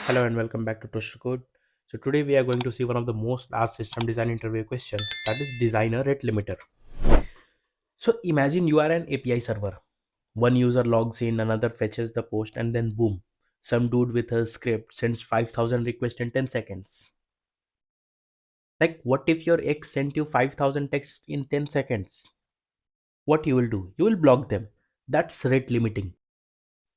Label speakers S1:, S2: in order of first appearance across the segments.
S1: Hello and welcome back to Toaster Code. So today we are going to see one of the most asked system design interview questions, that is design a rate limiter. So imagine you are an API server. One user logs in, another fetches the post, and then boom, some dude with a script sends 5,000 requests in 10 seconds. Like what if your ex sent you 5,000 texts in 10 seconds? What you will do? You will block them. That's rate limiting.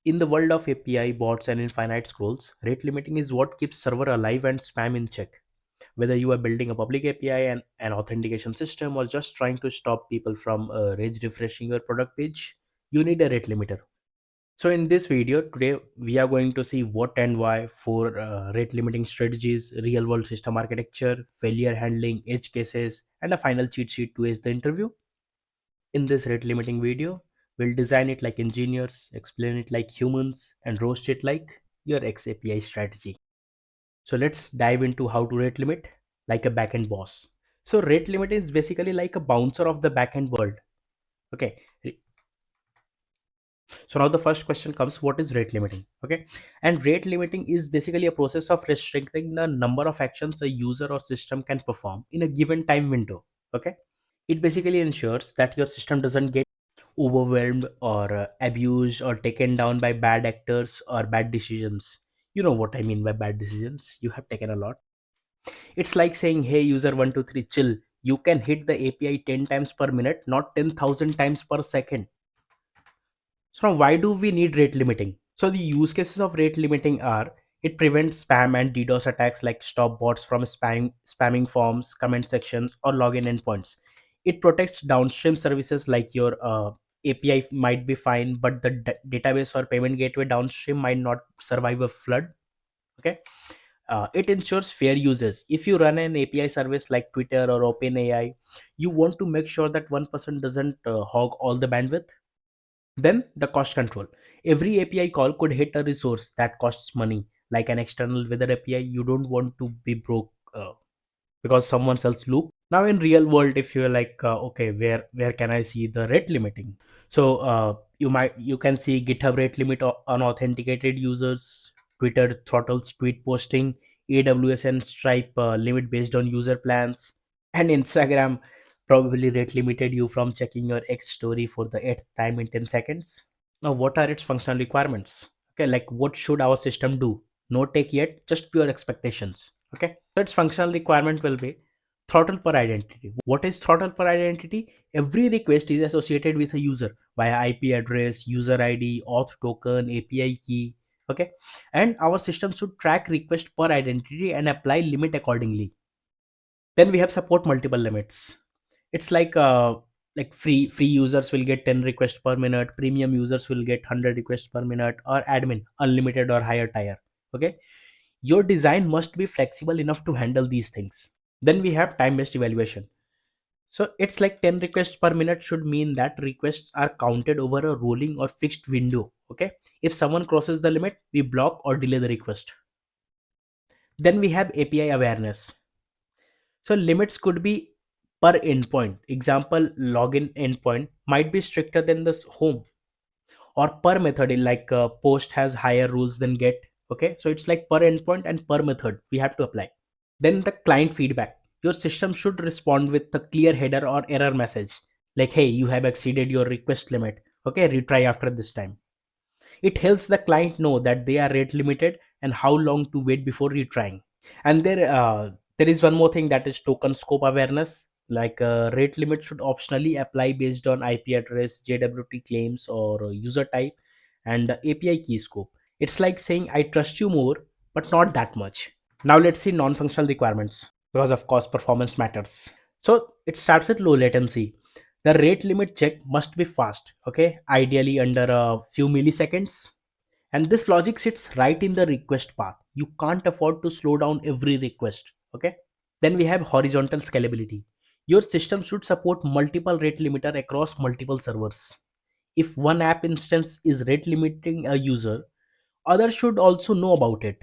S1: In the world of API, bots, and infinite scrolls, rate limiting is what keeps server alive and spam in check. Whether you are building a public API and an authentication system or just trying to stop people from rage refreshing your product page, you need a rate limiter. So in this video today, we are going to see what and why for rate limiting strategies, real world system architecture, failure handling, edge cases, and a final cheat sheet to ace the interview. In this rate limiting video, we'll design it like engineers, explain it like humans, and roast it like your X API strategy. So let's dive into how to rate limit like a backend boss. So rate limit is basically like a bouncer of the backend world. Okay. So now the first question comes, what is rate limiting? Okay. And rate limiting is basically a process of restricting the number of actions a user or system can perform in a given time window. Okay. It basically ensures that your system doesn't get overwhelmed or abused or taken down by bad actors or bad decisions. You know what I mean by bad decisions. You have taken a lot. It's like saying, hey, user 123, chill. You can hit the API 10 times per minute, not 10,000 times per second. So, now why do we need rate limiting? So, the use cases of rate limiting are it prevents spam and DDoS attacks like stop bots from spamming forms, comment sections, or login endpoints. It protects downstream services like your API might be fine, but the database or payment gateway downstream might not survive a flood. Okay. It ensures fair uses. If you run an API service like Twitter or OpenAI, you want to make sure that one person doesn't hog all the bandwidth. Then the cost control. Every API call could hit a resource that costs money, like an external weather API. You don't want to be broke because someone else loop. Now in real world, if you're like, okay, where can I see the rate limiting? So you can see GitHub rate limit on authenticated users, Twitter throttles tweet posting, AWS and Stripe limit based on user plans, and Instagram probably rate limited you from checking your X story for the eighth time in 10 seconds. Now, what are its functional requirements? Okay, like what should our system do? No take yet, just pure expectations. Okay, so its functional requirement will be throttle per identity. What is throttle per identity? Every request is associated with a user via IP address, user ID, auth token, API key. Okay, and our system should track request per identity and apply limit accordingly. Then we have support multiple limits. It's like free users will get 10 requests per minute, premium users will get 100 requests per minute, or admin unlimited or higher tier. Okay, your design must be flexible enough to handle these things. Then we have time based evaluation. So it's like 10 requests per minute should mean that requests are counted over a rolling or fixed window. Okay, if someone crosses the limit, we block or delay the request. Then we have API awareness. So limits could be per endpoint. Example, login endpoint might be stricter than this home, or per method, like post has higher rules than get. Okay, so it's like per endpoint and per method we have to apply. Then the client feedback. Your system should respond with a clear header or error message like, hey, you have exceeded your request limit. Okay, retry after this time. It helps the client know that they are rate limited and how long to wait before retrying. And there is one more thing, that is token scope awareness. Like rate limit should optionally apply based on IP address, JWT claims, or user type, and API key scope. It's like saying I trust you more, but not that much. Now let's see non-functional requirements, because of course performance matters. So it starts with low latency. The rate limit check must be fast. Okay, ideally under a few milliseconds. And this logic sits right in the request path. You can't afford to slow down every request. Okay, then we have horizontal scalability. Your system should support multiple rate limiter across multiple servers. If one app instance is rate limiting a user, others should also know about it.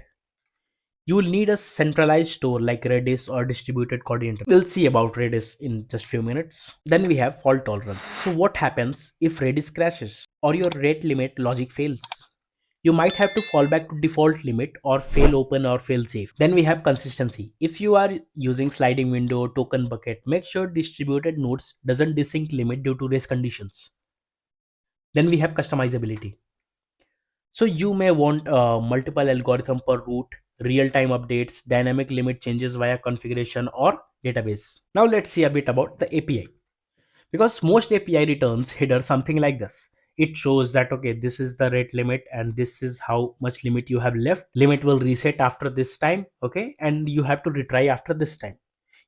S1: You will need a centralized store like Redis or distributed coordinator. We'll see about Redis in just few minutes. Then we have fault tolerance. So what happens if Redis crashes or your rate limit logic fails? you might have to fall back to default limit or fail open or fail safe. Then we have consistency. If you are using sliding window, token bucket, make sure distributed nodes doesn't desync limit due to race conditions. Then we have customizability. So you may want multiple algorithm per route, real-time updates, dynamic limit changes via configuration or database. Now let's see a bit about the API. Because most API returns header something like this. It shows that okay, this is the rate limit and this is how much limit you have left. Limit will reset after this time, okay, and you have to retry after this time.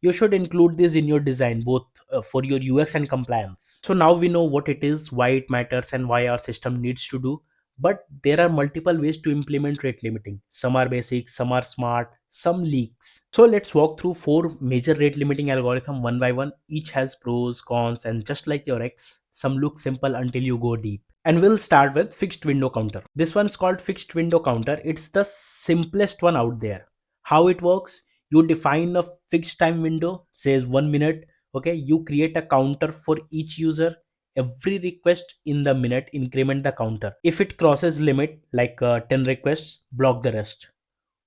S1: You should include this in your design both for your UX and compliance. So now we know what it is, why it matters, and why our system needs to do. But there are multiple ways to implement rate limiting. Some are basic, some are smart, some leaks. So let's walk through four major rate limiting algorithm one by one. Each has pros, cons, and just like your X, some look simple until you go deep. And we'll start with fixed window counter. This one's called fixed window counter. It's the simplest one out there. How it works: you define a fixed time window, says 1 minute. Okay, you create a counter for each user. Every request in the minute increment the counter. If it crosses limit like 10 requests, block the rest.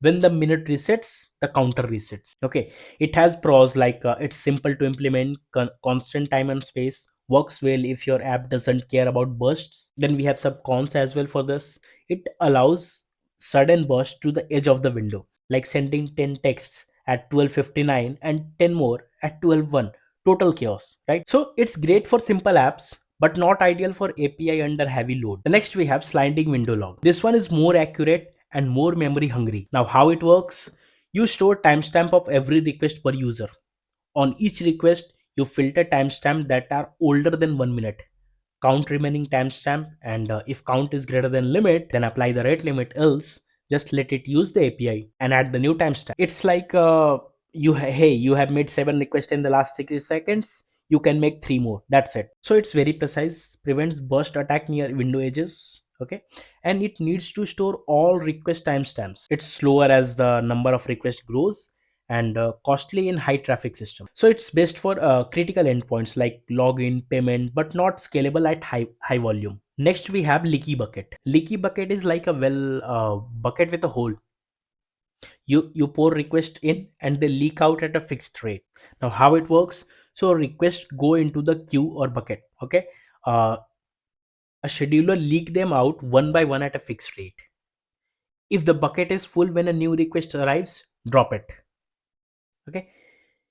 S1: When the minute resets, the counter resets. Okay, it has pros like it's simple to implement, constant time and space, works well if your app doesn't care about bursts. Then we have some cons as well for this. It allows sudden burst to the edge of the window, like sending 10 texts at 12:59 and 10 more at 12:01. Total chaos, right? So it's great for simple apps but not ideal for API under heavy load. The next we have sliding window log. This one is more accurate and more memory hungry. Now how it works: you store timestamp of every request per user. On each request, you filter timestamp that are older than 1 minute. Count remaining timestamp, and if count is greater than limit, then apply the rate limit. Else, just let it use the API and add the new timestamp. It's like hey, you have made 7 requests in the last 60 seconds. You can make 3 more. That's it. So it's very precise, prevents burst attack near window edges. Okay, and it needs to store all request timestamps. It's slower as the number of requests grows and costly in high traffic system. So it's best for critical endpoints like login, payment, but not scalable at high volume. Next we have leaky bucket. Leaky bucket is like a bucket with a hole. You pour request in and they leak out at a fixed rate. Now how it works: so requests go into the queue or bucket. Okay, uh, a scheduler leak them out one by one at a fixed rate. If the bucket is full when a new request arrives, drop it. Okay,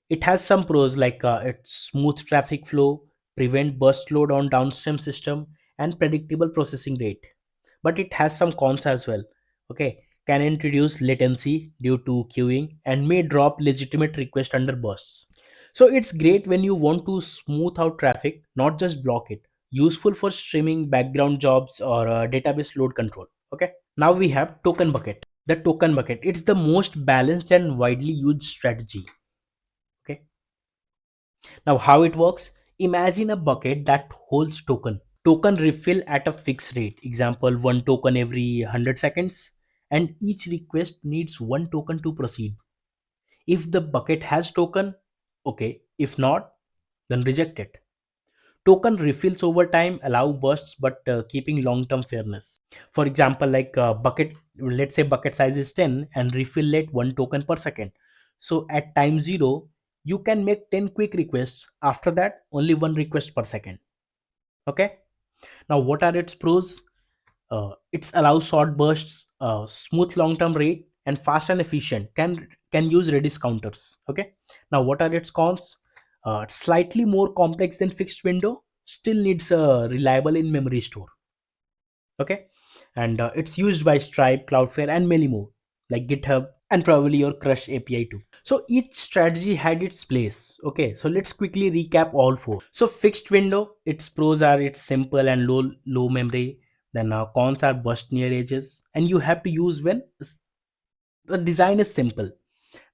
S1: it has some pros like its smooth traffic flow, prevent burst load on downstream system, and predictable processing rate. But it has some cons as well. Okay, can introduce latency due to queuing and may drop legitimate request under bursts. So it's great when you want to smooth out traffic, not just block it. Useful for streaming, background jobs, or database load control. Okay. Now we have token bucket. The token bucket. It's the most balanced and widely used strategy. Okay. Now how it works: imagine a bucket that holds token refill at a fixed rate, example 1 token every 100 seconds, and each request needs 1 token to proceed. If the bucket has token, okay, if not, then reject it. Token refills over time allow bursts but keeping long term fairness. For example, like bucket, let's say bucket size is 10 and refill at 1 token per second. So at time 0 you can make 10 quick requests. After that, only 1 request per second. Okay. Now what are its pros? It allows short bursts, smooth long-term rate, and fast and efficient. Can use Redis counters. Okay. Now what are its cons? It's slightly more complex than fixed window. Still needs a reliable in memory store. Okay, and it's used by Stripe, Cloudflare, and many more like GitHub and probably your Crush API too. So each strategy had its place. Okay, so let's quickly recap all four. So fixed window, its pros are it's simple and low memory. Then cons are burst near edges, and you have to use when the design is simple.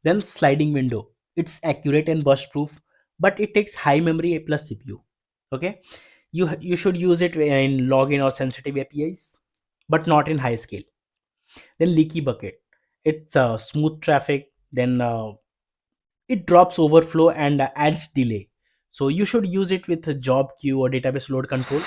S1: Then sliding window, it's accurate and burst proof, but it takes high memory plus CPU. Okay, you should use it in login or sensitive APIs, but not in high scale. Then leaky bucket, it's smooth traffic. Then it drops overflow and adds delay. So you should use it with a job queue or database load control.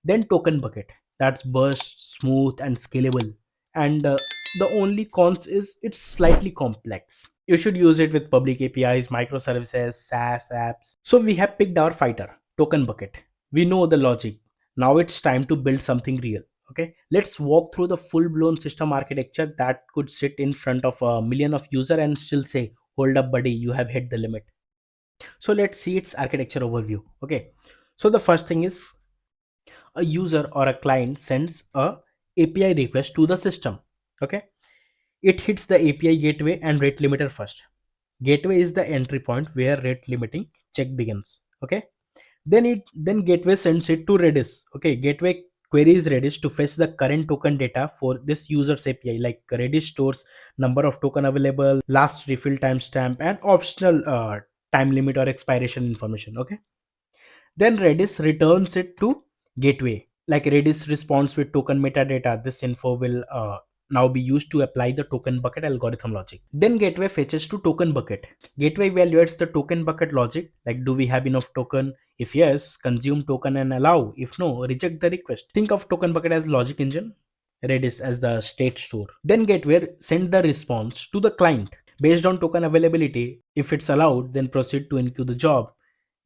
S1: Then token bucket, that's burst, smooth, and scalable. and the only cons is it's slightly complex. You should use it with public APIs, microservices, SaaS apps. So we have picked our fighter, token bucket. We know the logic. Now it's time to build something real. Okay, let's walk through the full blown system architecture that could sit in front of a million of user and still say, hold up buddy, you have hit the limit. So let's see its architecture overview. Okay, so the first thing is a user or a client sends a API request to the system. Okay, it hits the API gateway and rate limiter first. Gateway is the entry point where rate limiting check begins. Okay, then gateway sends it to Redis. Okay, gateway queries Redis to fetch the current token data for this user's API. Like Redis stores number of token available, last refill timestamp, and optional time limit or expiration information. Okay, then Redis returns it to gateway. Like Redis responds with token metadata. This info will now be used to apply the token bucket algorithm logic. Then gateway fetches to token bucket. Gateway evaluates the token bucket logic. Like, do we have enough token? If yes, consume token and allow. If no, reject the request. Think of token bucket as logic engine, Redis as the state store. Then gateway send the response to the client based on token availability. If it's allowed, then proceed to enqueue the job.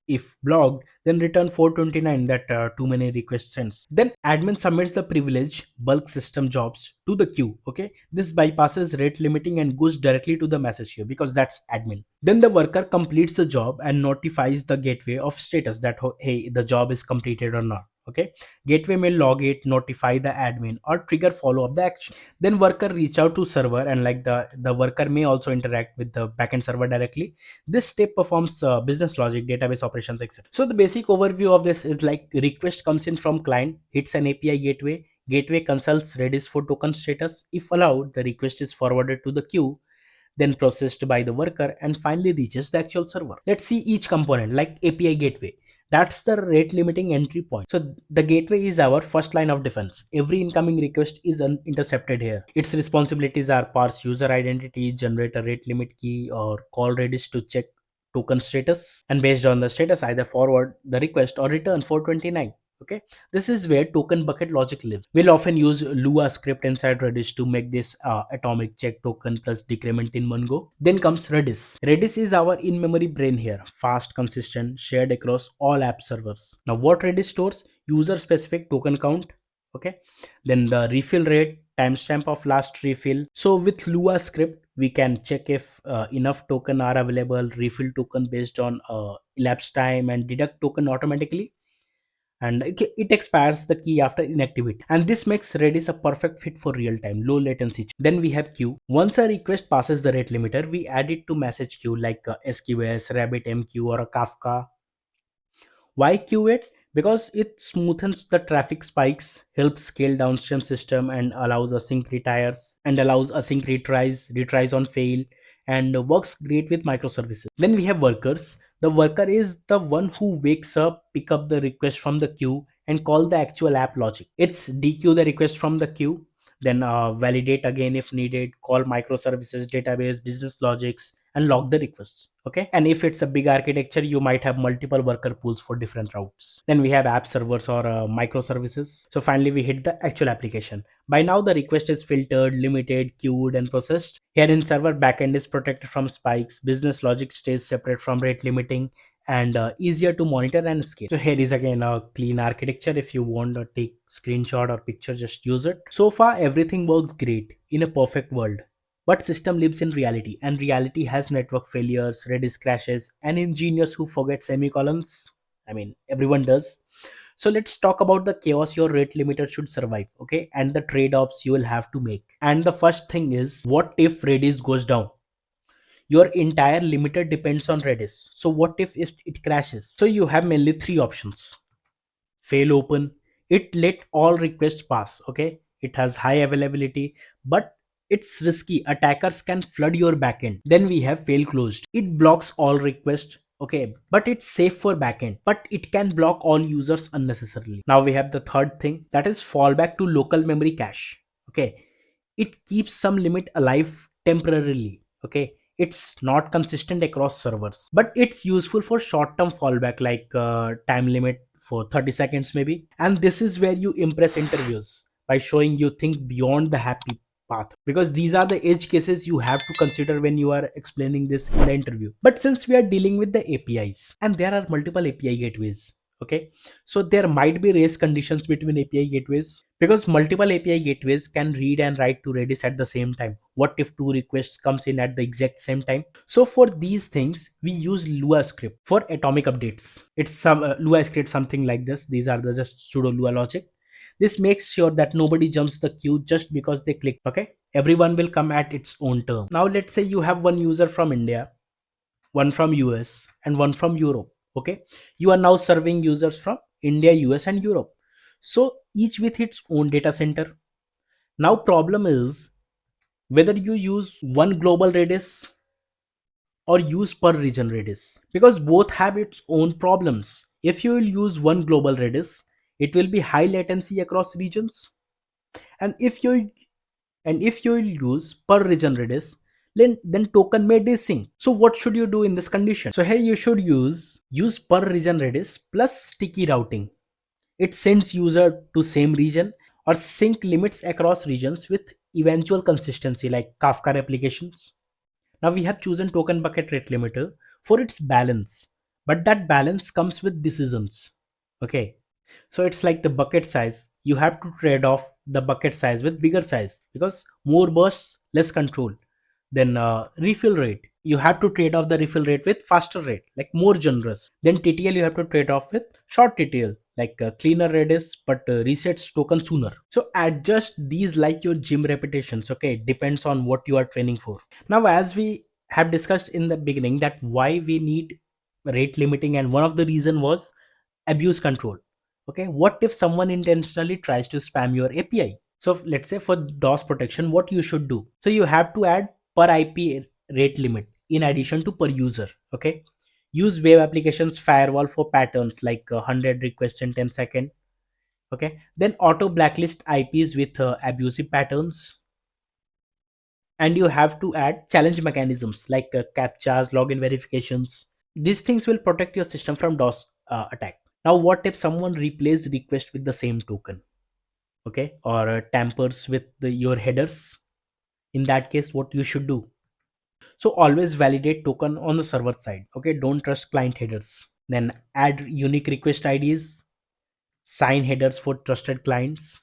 S1: If blocked, then return 429 that too many requests sends. Then admin submits the privilege bulk system jobs to the queue. Okay, this bypasses rate limiting and goes directly to the message queue because that's admin. Then the worker completes the job and notifies the gateway of status that hey, the job is completed or not. Okay, gateway may log it, notify the admin, or trigger follow up the action. Then worker reach out to server, and like the worker may also interact with the backend server directly. This step performs business logic, database operations, etc. So the basic overview of this is like request comes in from client, hits an API gateway, gateway consults Redis for token status. If allowed, the request is forwarded to the queue, then processed by the worker, and finally reaches the actual server. Let's see each component. Like API gateway, that's the rate limiting entry point. So the gateway is our first line of defense. Every incoming request is intercepted here. Its responsibilities are parse user identity, generate a rate limit key, or call Redis to check token status, and based on the status either forward the request or return 429. Okay, this is where token bucket logic lives. We'll often use Lua script inside Redis to make this atomic check token plus decrement in one go. Then comes Redis. Redis is our in-memory brain here, fast, consistent, shared across all app servers. Now what Redis stores? User specific token count. Okay, then the refill rate, timestamp of last refill. So with Lua script we can check if enough token are available, refill token based on elapsed time, and deduct token automatically, and it expires the key after inactivity, and this makes Redis a perfect fit for real time low latency. Then we have queue. Once a request passes the rate limiter, we add it to message queue like SQS, RabbitMQ, or a Kafka. Why QA? Because it smoothens the traffic spikes, helps scale downstream system, and allows async retires and allows async retries on fail, and works great with microservices. Then we have workers. The worker is the one who wakes up, pick up the request from the queue, and call the actual app logic. It's dequeue the request from the queue, then validate again if needed, call microservices, database, business logics, and log the requests. Okay, and if it's a big architecture, you might have multiple worker pools for different routes. Then we have app servers or microservices. So finally we hit the actual application. By now the request is filtered, limited, queued, and processed. Here in server, backend is protected from spikes, business logic stays separate from rate limiting, and easier to monitor and scale. So here is again a clean architecture. If you want to take screenshot or picture, just use it. So far everything works great in a perfect world, but system lives in reality, and reality has network failures, Redis crashes, and engineers who forget semicolons. I mean, everyone does. So let's talk about the chaos your rate limiter should survive, okay, and the trade-offs you will have to make. And the first thing is, what if Redis goes down? Your entire limiter depends on Redis. So what if it crashes? So you have mainly three options. Fail open, it let all requests pass. Okay, it has high availability, but it's risky, attackers can flood your backend. Then we have fail closed, it blocks all requests. Okay, but it's safe for backend, but it can block all users unnecessarily. Now we have the third thing, that is fallback to local memory cache. Okay, it keeps some limit alive temporarily. Okay, it's not consistent across servers, but it's useful for short term fallback, like time limit for 30 seconds maybe. And this is where you impress interviews by showing you think beyond the happy. path, because these are the edge cases you have to consider when you are explaining this in the interview. But since we are dealing with the APIs and there are multiple API gateways, okay, so there might be race conditions between API gateways, because multiple API gateways can read and write to Redis at the same time. What if two requests comes in at the exact same time? So for these things we use Lua script for atomic updates. It's some Lua script something like this. These are the just pseudo Lua logic. This makes sure that nobody jumps the queue just because they click. Okay, everyone will come at its own term. Now let's say you have one user from India, one from US, and one from Europe. Okay, you are now serving users from India, US, and Europe, so each with its own data center. Now problem is whether you use one global Redis or use per region Redis, because both have its own problems. If you will use one global Redis, it will be high latency across regions, and if you will use per region Redis, then token may desync. So what should you do in this condition? So here you should use per region Redis plus sticky routing. It sends user to same region, or sync limits across regions with eventual consistency like Kafka replications. Now we have chosen token bucket rate limiter for its balance, but that balance comes with decisions. Okay, so it's like the bucket size. You have to trade off the bucket size with bigger size, because more bursts, less control. Then refill rate. You have to trade off the refill rate with faster rate, like more generous. Then TTL you have to trade off with short TTL, like cleaner Redis but resets token sooner. So adjust these like your gym repetitions. Okay, depends on what you are training for. Now, as we have discussed in the beginning, that why we need rate limiting, and one of the reason was abuse control. Okay, what if someone intentionally tries to spam your API? So let's say for DOS protection, what you should do, so you have to add per IP rate limit in addition to per user. Okay, use web applications firewall for patterns like 100 requests in 10 seconds. Okay, then auto blacklist IPs with abusive patterns, and you have to add challenge mechanisms like captchas, login verifications. These things will protect your system from DOS attack. Now what if someone replays request with the same token, okay, or tampers with your headers? In that case, what you should do, so always validate token on the server side. Okay, don't trust client headers. Then add unique request IDs, sign headers for trusted clients.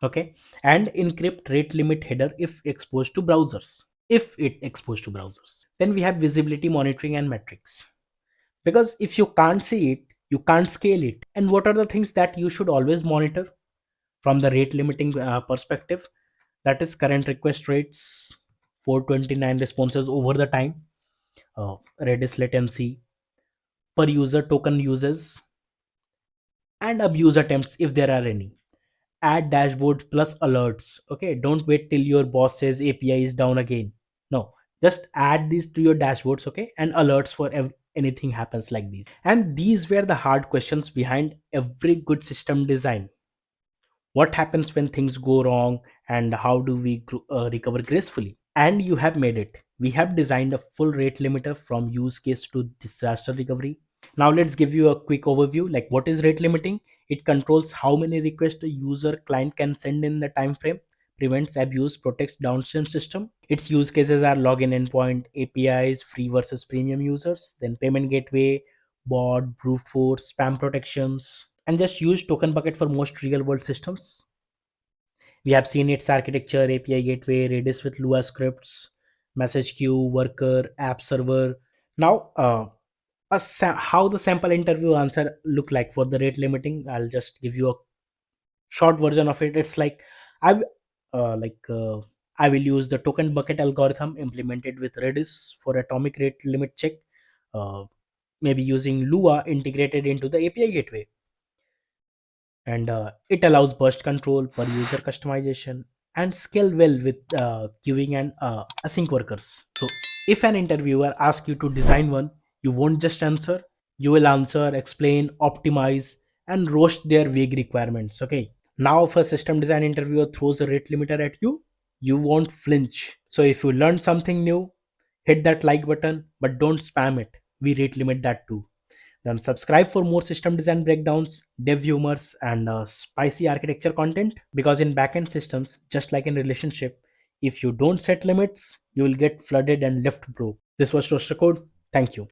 S1: Okay, and encrypt rate limit header if exposed to browsers. If it exposed to browsers, then we have visibility monitoring and metrics, because if you can't see it, you can't scale it. And what are the things that you should always monitor from the rate limiting perspective? That is current request rates, 429 responses over the time, Redis latency, per user token uses, and abuse attempts if there are any. Add dashboards plus alerts. Okay, don't wait till your boss says API is down again. No, just add these to your dashboards. Okay, and alerts for anything happens like these. And these were the hard questions behind every good system design. What happens when things go wrong, and how do we recover gracefully? And you have made it. We have designed a full rate limiter from use case to disaster recovery. Now let's give you a quick overview. Like, what is rate limiting? It controls how many requests a user client can send in the time frame, prevents abuse, protects downstream system. Its use cases are login endpoint, APIs, free versus premium users, then payment gateway, bot, brute force, spam protections, and just use token bucket for most real world systems. We have seen its architecture: API gateway, Redis with Lua scripts, message queue, worker, app server. Now, how the sample interview answer look like for the rate limiting? I'll just give you a short version of it. It's like I w- like I will use the token bucket algorithm implemented with Redis for atomic rate limit check. Uh, Maybe using Lua integrated into the API gateway, and it allows burst control, per user customization, and scale well with queuing and async workers. So if an interviewer asks you to design one, you won't just answer, you will answer, explain, optimize, and roast their vague requirements. Okay, now if a system design interviewer throws a rate limiter at you, you won't flinch. So if you learned something new, hit that like button, but don't spam it. We rate limit that too. Then subscribe for more system design breakdowns, dev humors, and spicy architecture content. Because in backend systems, just like in relationship, If you don't set limits, you will get flooded and left broke. This was Toaster Code. Thank you.